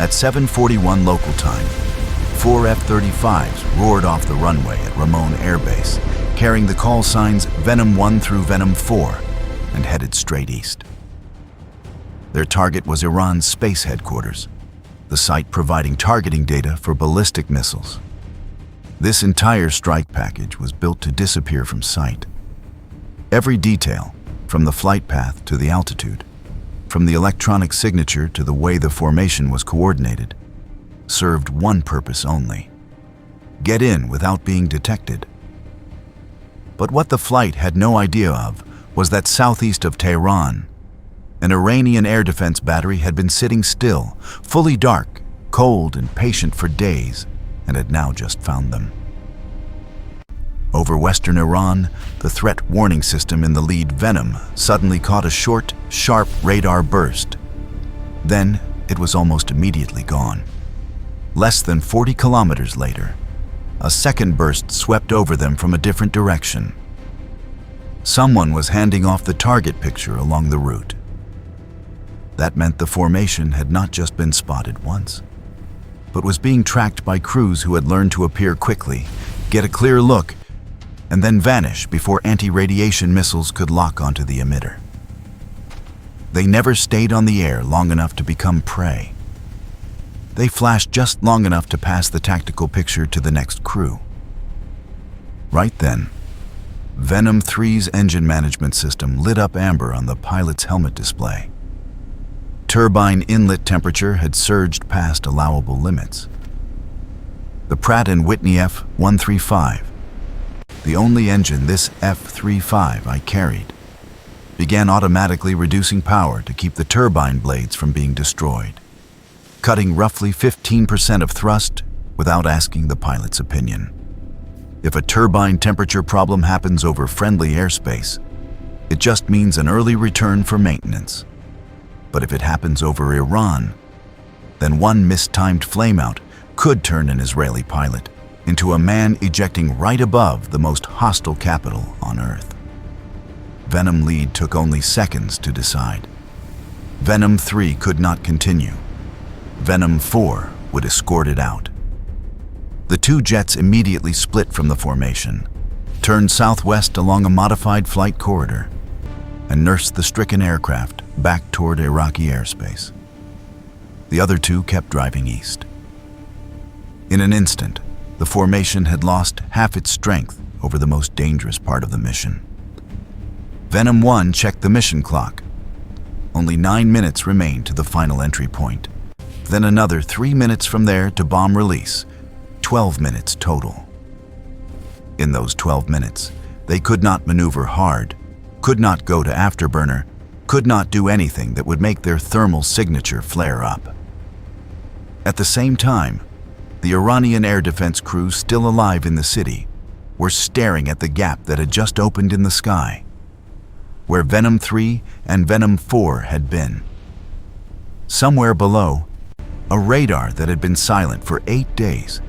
At 7:41 local time, 4 F-35s roared off the runway at Ramon Air Base, carrying the call signs Venom 1 through Venom 4, and headed straight east. Their target was Iran's Space Headquarters, the site providing targeting data for ballistic missiles. This entire strike package was built to disappear from sight. Every detail, from the flight path to the altitude, from the electronic signature to the way the formation was coordinated, served one purpose only: get in without being detected. But what the flight had no idea of was that southeast of Tehran, an Iranian air defense battery had been sitting still, fully dark, cold, and patient for days, and had now just found them. Over western Iran, the threat warning system in the lead Venom suddenly caught a short, sharp radar burst. Then it was almost immediately gone. Less than 40 kilometers later, a second burst swept over them from a different direction. Someone was handing off the target picture along the route. That meant the formation had not just been spotted once, but was being tracked by crews who had learned to appear quickly, get a clear look, and then vanish before anti-radiation missiles could lock onto the emitter. They never stayed on the air long enough to become prey. They flashed just long enough to pass the tactical picture to the next crew. Right then, Venom 3's engine management system lit up amber on the pilot's helmet display. Turbine inlet temperature had surged past allowable limits. The Pratt & Whitney F-135, the only engine this F-35 I carried, began automatically reducing power to keep the turbine blades from being destroyed, cutting roughly 15% of thrust without asking the pilot's opinion. If a turbine temperature problem happens over friendly airspace, it just means an early return for maintenance. But if it happens over Iran, then one mistimed flameout could turn an Israeli pilot into a man ejecting right above the most hostile capital on Earth. Venom lead took only seconds to decide. Venom 3 could not continue. Venom 4 would escort it out. The two jets immediately split from the formation, turned southwest along a modified flight corridor, and nursed the stricken aircraft back toward Iraqi airspace. The other two kept driving east. In an instant, the formation had lost half its strength over the most dangerous part of the mission. Venom 1 checked the mission clock. Only 9 minutes remained to the final entry point. Then another 3 minutes from there to bomb release, 12 minutes total. In those 12 minutes, they could not maneuver hard, could not go to afterburner, could not do anything that would make their thermal signature flare up. At the same time, the Iranian air defense crews still alive in the city were staring at the gap that had just opened in the sky, where Venom 3 and Venom 4 had been. Somewhere below, a radar that had been silent for 8 days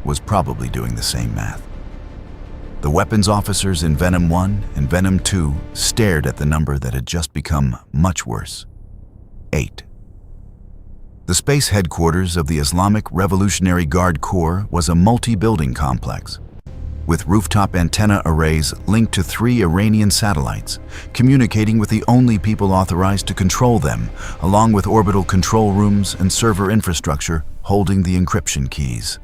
was probably doing the same math. The weapons officers in Venom 1 and Venom 2 stared at the number that had just become much worse: 8. The space headquarters of the Islamic Revolutionary Guard Corps was a multi-building complex, with rooftop antenna arrays linked to 3 Iranian satellites, communicating with the only people authorized to control them, along with orbital control rooms and server infrastructure holding the encryption keys.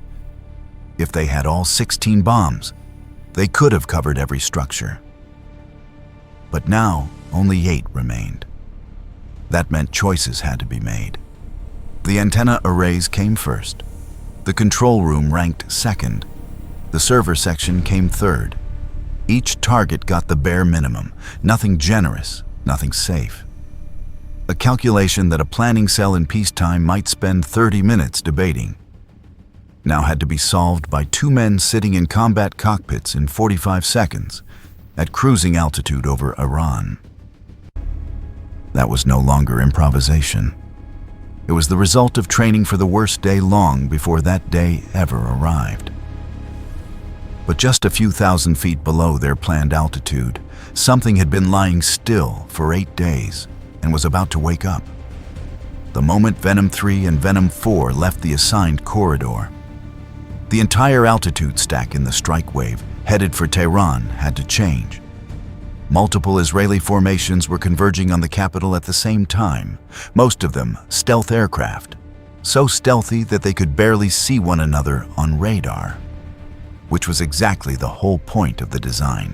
If they had all 16 bombs, they could have covered every structure. But now, only 8 remained. That meant choices had to be made. The antenna arrays came first. The control room ranked second. The server section came third. Each target got the bare minimum, nothing generous, nothing safe. A calculation that a planning cell in peacetime might spend 30 minutes debating now had to be solved by 2 men sitting in combat cockpits in 45 seconds at cruising altitude over Iran. That was no longer improvisation. It was the result of training for the worst day long before that day ever arrived. But just a few thousand feet below their planned altitude, something had been lying still for 8 days and was about to wake up. the moment Venom 3 and Venom 4 left the assigned corridor. The entire altitude stack in the strike wave headed for Tehran had to change. Multiple Israeli formations were converging on the capital at the same time, most of them stealth aircraft, so stealthy that they could barely see one another on radar, which was exactly the whole point of the design.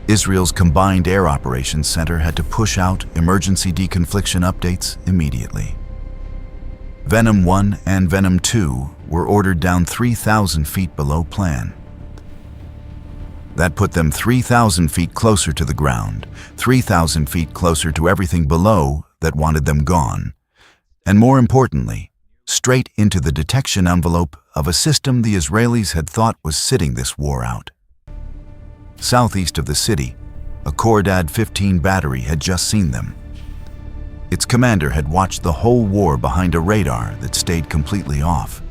Israel's Combined Air Operations Center had to push out emergency deconfliction updates immediately. Venom 1 and Venom 2 were ordered down 3,000 feet below plan. That put them 3,000 feet closer to the ground, 3,000 feet closer to everything below that wanted them gone, and more importantly, straight into the detection envelope of a system the Israelis had thought was sitting this war out. Southeast of the city, a Khordad 15 battery had just seen them. Its commander had watched the whole war behind a radar that stayed completely off.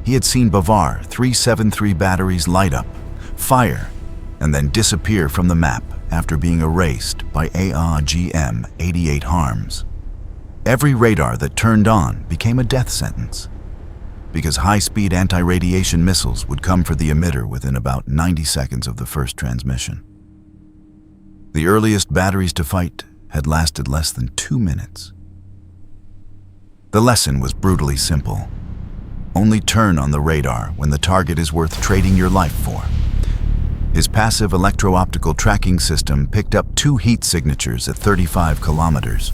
He had seen Bavar 373 batteries light up, fire, and then disappear from the map after being erased by AIRGC 88 harms. Every radar that turned on became a death sentence, because high-speed anti-radiation missiles would come for the emitter within about 90 seconds of the first transmission. The earliest batteries to fight had lasted less than 2 minutes. The lesson was brutally simple. Only turn on the radar when the target is worth trading your life for. His passive electro-optical tracking system picked up 2 heat signatures at 35 kilometers,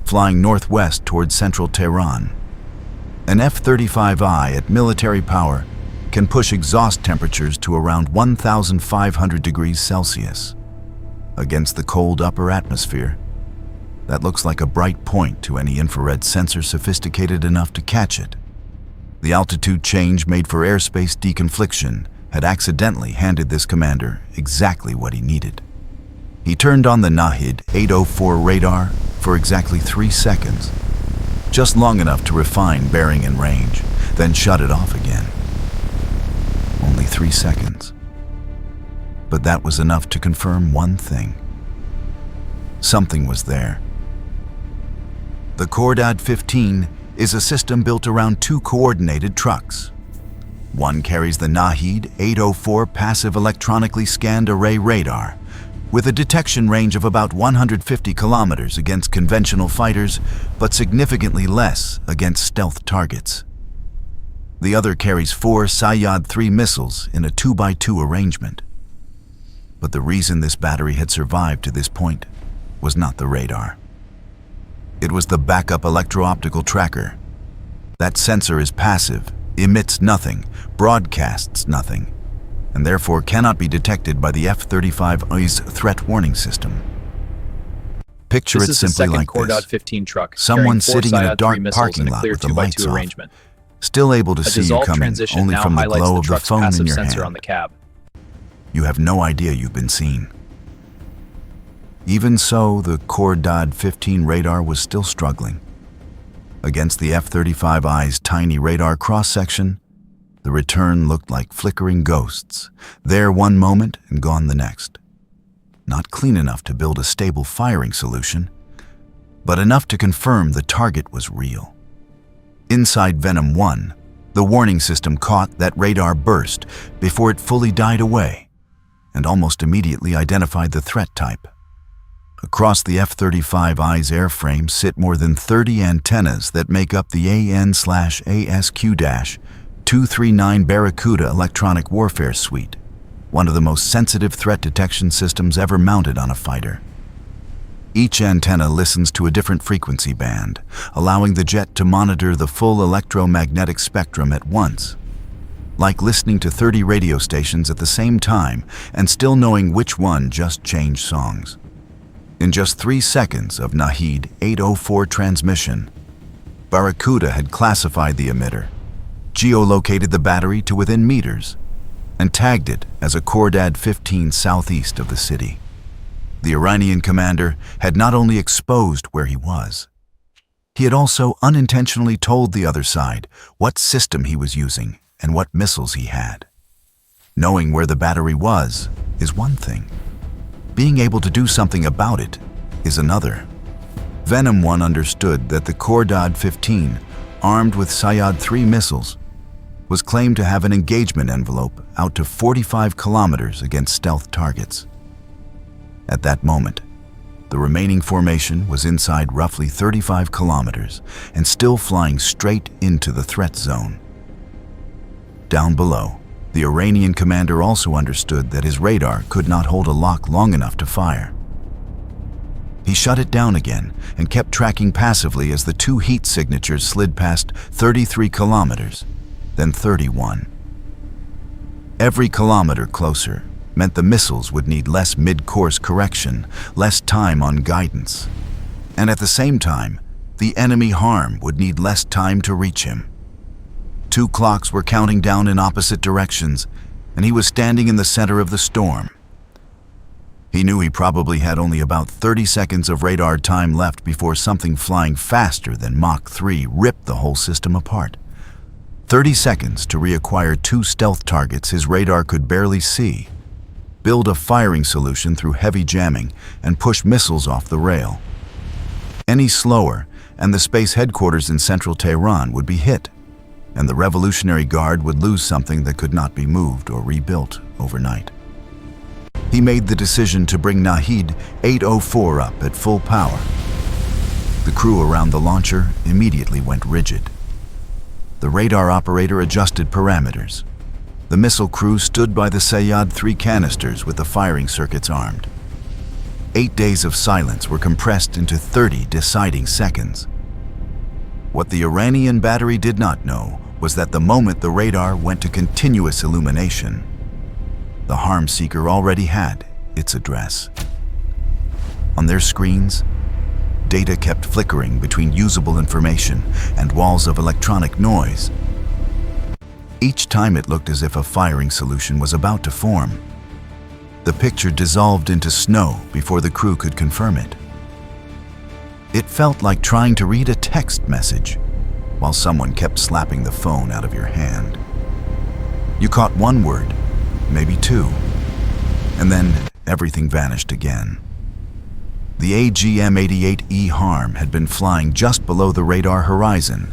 flying northwest towards central Tehran. An F-35I at military power can push exhaust temperatures to around 1,500 degrees Celsius. Against the cold upper atmosphere, that looks like a bright point to any infrared sensor sophisticated enough to catch it. The altitude change made for airspace deconfliction had accidentally handed this commander exactly what he needed. He turned on the Nahid 804 radar for exactly 3 seconds, just long enough to refine bearing and range, then shut it off again. Only 3 seconds. But that was enough to confirm one thing. Something was there. The Khordad 15 is a system built around 2 coordinated trucks. One carries the Nahid 804 passive electronically scanned array radar, with a detection range of about 150 kilometers against conventional fighters, but significantly less against stealth targets. The other carries 4 Sayyad 3 missiles in a 2x2 arrangement. But the reason this battery had survived to this point was not the radar. It was the backup electro-optical tracker. That sensor is passive, emits nothing, broadcasts nothing, and therefore cannot be detected by the F-35I's threat warning system. Picture it simply like this. 15 truck, someone sitting in a dark parking lot with the lights off, still able to see you coming only from the glow of the phone in your hand. On the cab. You have no idea you've been seen. Even so, the Khordad 15 radar was still struggling. Against the F-35I's tiny radar cross-section, the return looked like flickering ghosts, there one moment and gone the next. Not clean enough to build a stable firing solution, but enough to confirm the target was real. Inside Venom 1, the warning system caught that radar burst before it fully died away, and almost immediately identified the threat type. Across the F-35I's airframe sit more than 30 antennas that make up the AN/ASQ-239 Barracuda electronic warfare suite, one of the most sensitive threat detection systems ever mounted on a fighter. Each antenna listens to a different frequency band, allowing the jet to monitor the full electromagnetic spectrum at once, like listening to 30 radio stations at the same time and still knowing which one just changed songs. In just 3 seconds of Nahid 804 transmission, Barracuda had classified the emitter, geolocated the battery to within meters, and tagged it as a Khordad 15 southeast of the city. The Iranian commander had not only exposed where he was, he had also unintentionally told the other side what system he was using and what missiles he had. Knowing where the battery was is one thing. Being able to do something about it is another. Venom 1 understood that the Khordad-15, armed with Sayyad-3 missiles, was claimed to have an engagement envelope out to 45 kilometers against stealth targets. At that moment, the remaining formation was inside roughly 35 kilometers and still flying straight into the threat zone. Down below, the Iranian commander also understood that his radar could not hold a lock long enough to fire. He shut it down again and kept tracking passively as the two heat signatures slid past 33 kilometers, then 31. Every kilometer closer meant the missiles would need less mid-course correction, less time on guidance. And at the same time, the enemy harm would need less time to reach him. Two clocks were counting down in opposite directions, and he was standing in the center of the storm. He knew he probably had only about 30 seconds of radar time left before something flying faster than Mach 3 ripped the whole system apart. 30 seconds to reacquire two stealth targets his radar could barely see, build a firing solution through heavy jamming, and push missiles off the rail. Any slower, and the space headquarters in central Tehran would be hit, and the Revolutionary Guard would lose something that could not be moved or rebuilt overnight. He made the decision to bring Nahid 804 up at full power. The crew around the launcher immediately went rigid. The radar operator adjusted parameters. The missile crew stood by the Sayyad-3 canisters with the firing circuits armed. 8 days of silence were compressed into 30 deciding seconds. What the Iranian battery did not know was that the moment the radar went to continuous illumination, the harm seeker already had its address. On their screens, data kept flickering between usable information and walls of electronic noise. Each time it looked as if a firing solution was about to form. The picture dissolved into snow before the crew could confirm it. It felt like trying to read a text message while someone kept slapping the phone out of your hand. You caught one word, maybe two, and then everything vanished again. The AGM-88E harm had been flying just below the radar horizon,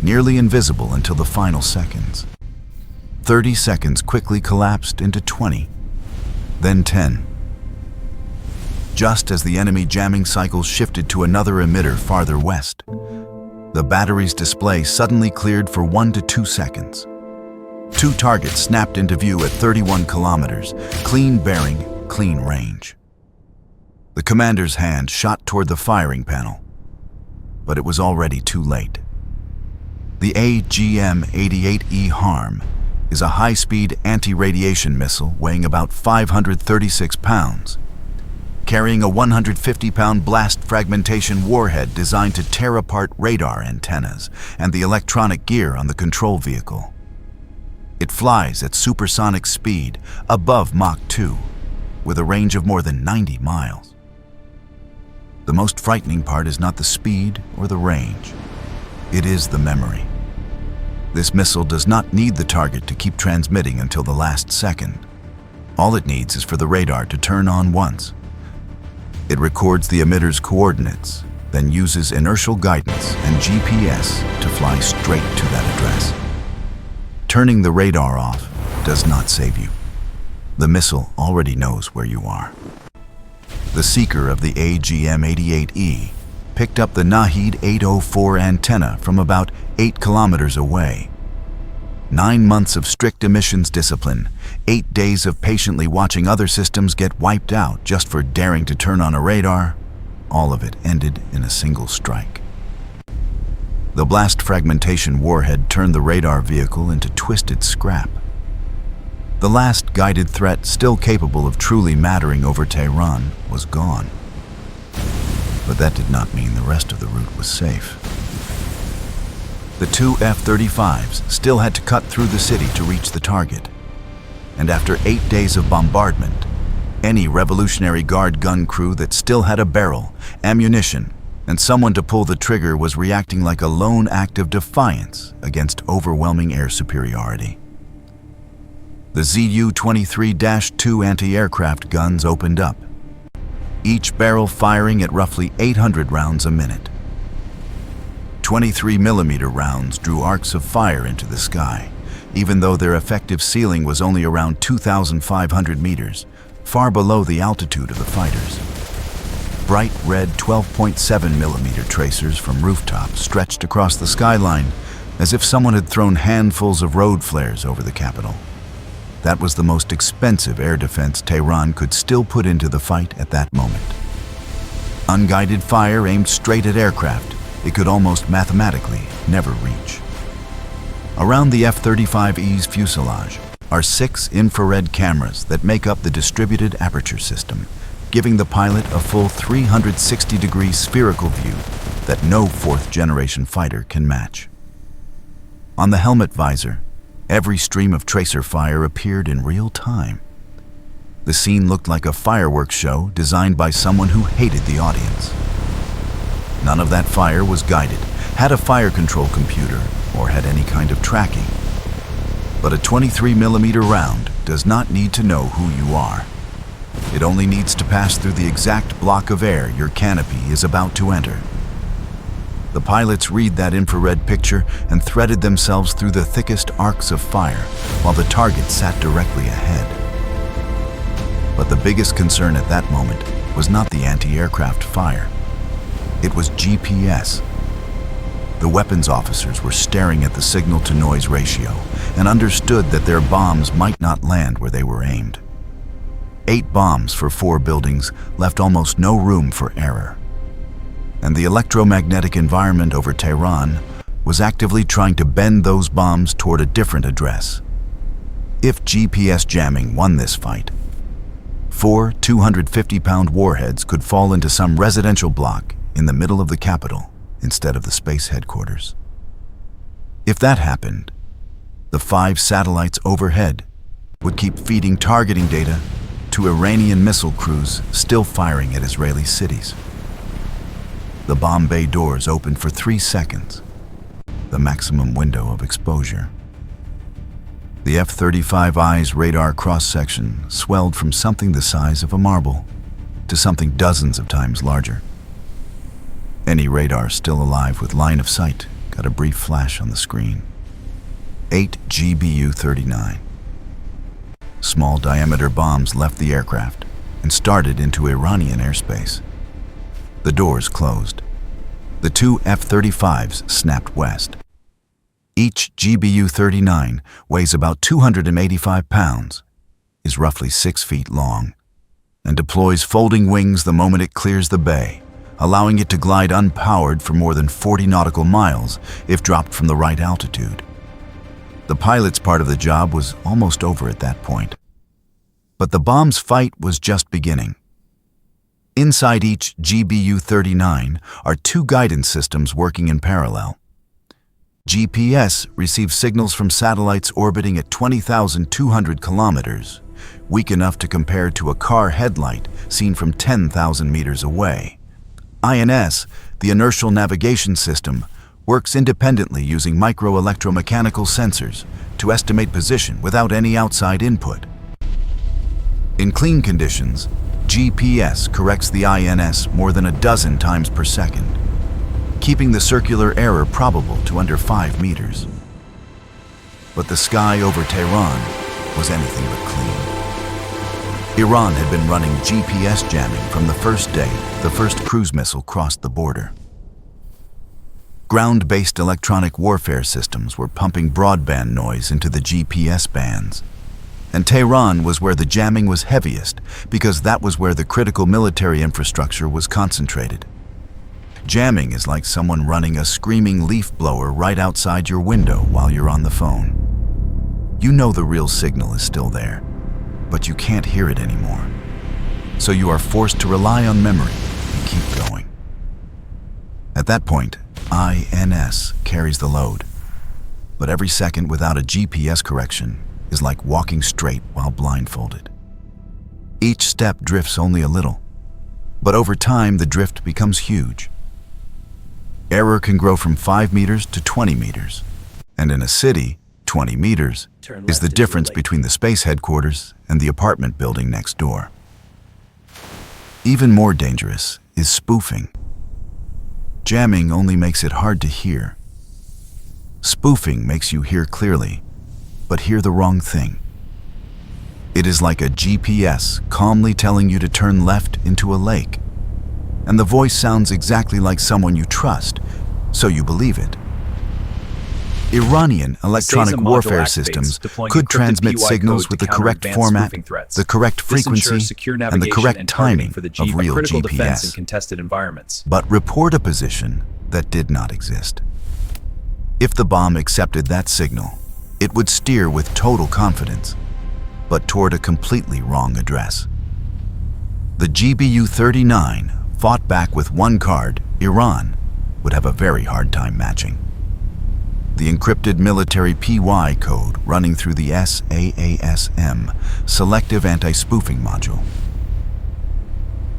nearly invisible until the final seconds. 30 seconds quickly collapsed into 20, then 10. Just as the enemy jamming cycle shifted to another emitter farther west, the battery's display suddenly cleared for 1 to 2 seconds. Two targets snapped into view at 31 kilometers, clean bearing, clean range. The commander's hand shot toward the firing panel, but it was already too late. The AGM-88E harm is a high-speed anti-radiation missile weighing about 536 pounds, carrying a 150-pound blast fragmentation warhead designed to tear apart radar antennas and the electronic gear on the control vehicle. It flies at supersonic speed above Mach 2, with a range of more than 90 miles. The most frightening part is not the speed or the range. It is the memory. This missile does not need the target to keep transmitting until the last second. All it needs is for the radar to turn on once. It records the emitter's coordinates, then uses inertial guidance and GPS to fly straight to that address. Turning the radar off does not save you. The missile already knows where you are. The seeker of the AGM-88E picked up the Nahid 804 antenna from about 8 kilometers away. 9 months of strict emissions discipline, 8 days of patiently watching other systems get wiped out just for daring to turn on a radar, all of it ended in a single strike. The blast fragmentation warhead turned the radar vehicle into twisted scrap. The last guided threat still capable of truly mattering over Tehran was gone. But that did not mean the rest of the route was safe. The two F-35s still had to cut through the city to reach the target. And after 8 days of bombardment, any Revolutionary Guard gun crew that still had a barrel, ammunition, and someone to pull the trigger was reacting like a lone act of defiance against overwhelming air superiority. The Zu-23-2 anti-aircraft guns opened up. each barrel firing at roughly 800 rounds a minute. 23mm rounds drew arcs of fire into the sky, even though their effective ceiling was only around 2,500 meters, far below the altitude of the fighters. Bright red 12.7mm tracers from rooftops stretched across the skyline as if someone had thrown handfuls of road flares over the capital. That was the most expensive air defense Tehran could still put into the fight at that moment. Unguided fire aimed straight at aircraft it could almost mathematically never reach. Around the F-35E's fuselage are 6 infrared cameras that make up the distributed aperture system, giving the pilot a full 360-degree spherical view that no fourth-generation fighter can match. On the helmet visor, every stream of tracer fire appeared in real time. The scene looked like a fireworks show designed by someone who hated the audience. None of that fire was guided, had a fire control computer, or had any kind of tracking. But a 23mm round does not need to know who you are. It only needs to pass through the exact block of air your canopy is about to enter. The pilots read that infrared picture and threaded themselves through the thickest arcs of fire while the target sat directly ahead. But the biggest concern at that moment was not the anti-aircraft fire. It was GPS. The weapons officers were staring at the signal-to-noise ratio and understood that their bombs might not land where they were aimed. 8 bombs for 4 buildings left almost no room for error. And the electromagnetic environment over Tehran was actively trying to bend those bombs toward a different address. If GPS jamming won this fight, 4 250-pound warheads could fall into some residential block in the middle of the capital instead of the space headquarters. If that happened, the 5 satellites overhead would keep feeding targeting data to Iranian missile crews still firing at Israeli cities. The bomb bay doors opened for 3 seconds, the maximum window of exposure. The F-35I's radar cross-section swelled from something the size of a marble to something dozens of times larger. Any radar still alive with line of sight got a brief flash on the screen. 8 GBU-39. Small diameter bombs left the aircraft and started into Iranian airspace. The doors closed. The 2 F-35s snapped west. Each GBU-39 weighs about 285 pounds, is roughly 6 feet long, and deploys folding wings the moment it clears the bay, allowing it to glide unpowered for more than 40 nautical miles if dropped from the right altitude. The pilot's part of the job was almost over at that point. But the bomb's fight was just beginning. Inside each GBU-39 are 2 guidance systems working in parallel. GPS receives signals from satellites orbiting at 20,200 kilometers, weak enough to compare to a car headlight seen from 10,000 meters away. INS, the inertial navigation system, works independently using micro-electromechanical sensors to estimate position without any outside input. In clean conditions, GPS corrects the INS more than a dozen times per second, keeping the circular error probable to under 5 meters. But the sky over Tehran was anything but clean. Iran had been running GPS jamming from the first day the first cruise missile crossed the border. Ground-based electronic warfare systems were pumping broadband noise into the GPS bands. And Tehran was where the jamming was heaviest because that was where the critical military infrastructure was concentrated. Jamming is like someone running a screaming leaf blower right outside your window while you're on the phone. You know the real signal is still there, but you can't hear it anymore. So you are forced to rely on memory and keep going. At that point, INS carries the load. But every second without a GPS correction is like walking straight while blindfolded. Each step drifts only a little, but over time the drift becomes huge. Error can grow from 5 meters to 20 meters, and in a city, 20 meters is the difference between the space headquarters and the apartment building next door. Even more dangerous is spoofing. Jamming only makes it hard to hear. Spoofing makes you hear clearly, but hear the wrong thing. It is like a GPS calmly telling you to turn left into a lake, and the voice sounds exactly like someone you trust, so you believe it. Iranian electronic warfare systems could transmit signals with the correct format, the correct frequency, and the correct timing of real GPS, but report a position that did not exist. If the bomb accepted that signal, it would steer with total confidence, but toward a completely wrong address. The GBU-39 fought back with one card Iran would have a very hard time matching. The encrypted military PY code running through the SAASM, Selective Anti-Spoofing Module.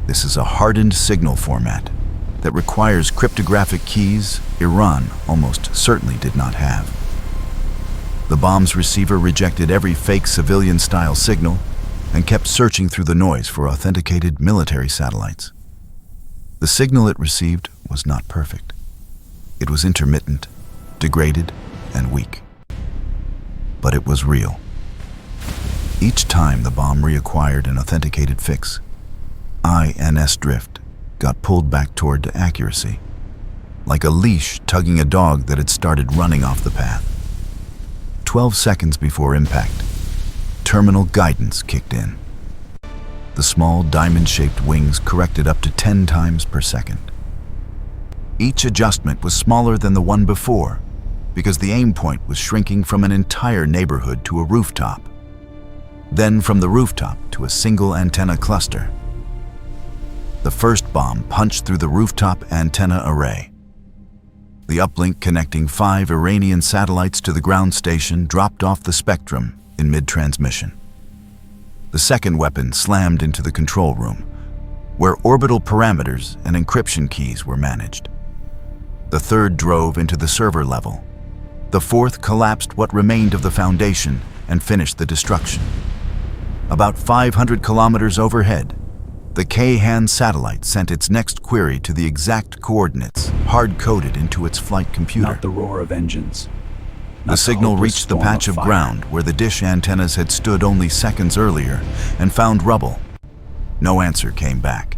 This is a hardened signal format that requires cryptographic keys Iran almost certainly did not have. The bomb's receiver rejected every fake civilian-style signal and kept searching through the noise for authenticated military satellites. The signal it received was not perfect. It was intermittent, degraded, and weak. But it was real. Each time the bomb reacquired an authenticated fix, INS drift got pulled back toward accuracy, like a leash tugging a dog that had started running off the path. 12 seconds before impact, terminal guidance kicked in. The small diamond-shaped wings corrected up to 10 times per second. Each adjustment was smaller than the one before, because the aim point was shrinking from an entire neighborhood to a rooftop, then from the rooftop to a single antenna cluster. The first bomb punched through the rooftop antenna array. The uplink connecting 5 Iranian satellites to the ground station dropped off the spectrum in mid-transmission. The second weapon slammed into the control room, where orbital parameters and encryption keys were managed. The third drove into the server level. The fourth collapsed what remained of the foundation and finished the destruction. About 500 kilometers overhead, the Khayyam satellite sent its next query to the exact coordinates hard-coded into its flight computer. Not the roar of engines. The signal reached the patch of ground where the dish antennas had stood only seconds earlier and found rubble. No answer came back.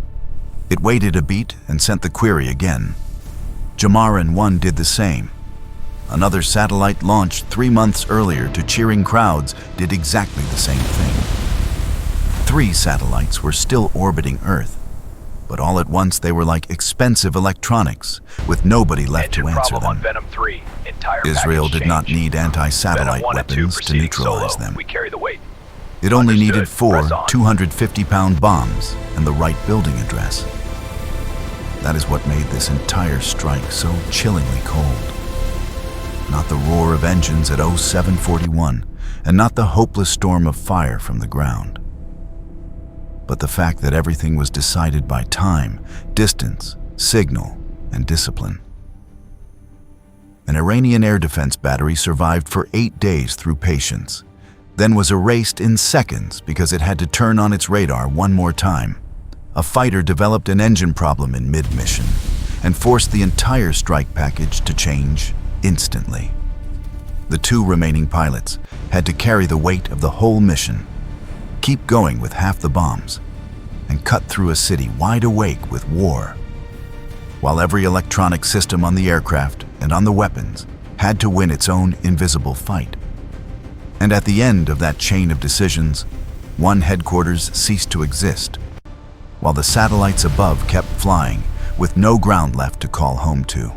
It waited a beat and sent the query again. Jamaran 1 did the same. Another satellite launched 3 months earlier to cheering crowds did exactly the same thing. 3 satellites were still orbiting Earth, but all at once they were like expensive electronics with nobody left to answer them. Israel did not need anti-satellite weapons to neutralize them. It only needed 4 250-pound bombs and the right building address. That is what made this entire strike so chillingly cold. Not the roar of engines at 0741, and not the hopeless storm of fire from the ground, but the fact that everything was decided by time, distance, signal, and discipline. An Iranian air defense battery survived for 8 days through patience, then was erased in seconds because it had to turn on its radar one more time. A fighter developed an engine problem in mid-mission and forced the entire strike package to change instantly. The 2 remaining pilots had to carry the weight of the whole mission, keep going with half the bombs, and cut through a city wide awake with war, while every electronic system on the aircraft and on the weapons had to win its own invisible fight. And at the end of that chain of decisions, one headquarters ceased to exist, while the satellites above kept flying with no ground left to call home to.